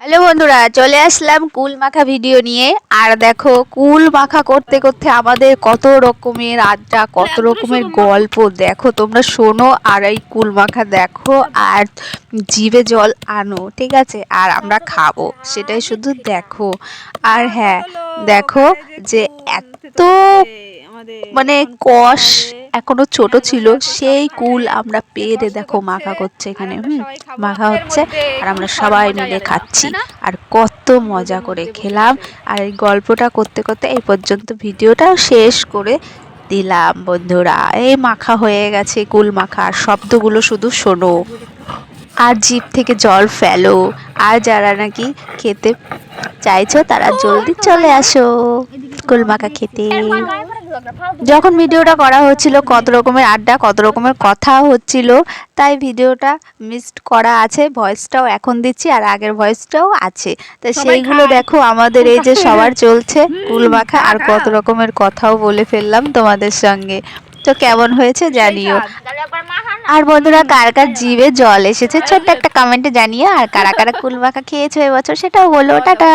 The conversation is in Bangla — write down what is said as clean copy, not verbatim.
হ্যালো বন্ধুরা, চলে আসলাম কুল মাখা ভিডিও নিয়ে। আর দেখো, কুল মাখা করতে করতে আমাদের কত রকমের আড্ডা, কত রকমের গল্প দেখো তোমরা শোনো। আর এই কুল মাখা দেখো আর জিভে জল আনো, ঠিক আছে? আর আমরা খাবো, সেটাই শুধু দেখো। আর হ্যাঁ, দেখো যে এত মানে কষ এখনো ছোট ছিল, সেই কুল আমরা পেরে দেখো মাখা করছে এখানে। মাখা হচ্ছে আর আমরা সবাই মিলে খাচ্ছি। আর কত মজা করে খেলাম। আর এই গল্পটা করতে করতে এই পর্যন্ত ভিডিওটা শেষ করে দিলাম বন্ধুরা। এই মাখা হয়ে গেছে, কুল মাখা। আর শব্দগুলো শুধু শোনো আর জিভ থেকে জল ফেলো। আর যারা নাকি খেতে চাইছো তারা জলদি চলে আসো কুল মাখা খেতে। যখন ভিডিওটা করা হচ্ছিল কত রকমের আড্ডা, কত রকমের কথা হচ্ছিল, তাই ভিডিওটা মিসড করা আছে। ভয়েসটাও এখন দিচ্ছি আর আগের ভয়েসটাও আছে, তো সেইগুলো দেখো। আমাদের এই যে সবার চলছে কুল মাখা, আর কত রকমের কথাও বলে ফেললাম তোমাদের সঙ্গে। তো কেমন হয়েছে জানিও। আর বন্ধুরা, কার কার জিভে জল এসেছে ছোট্ট একটা কমেন্টে জানিও। আর কারা কারা কুল মাখা খেয়েছো এবছর সেটাও বলো। টাটা।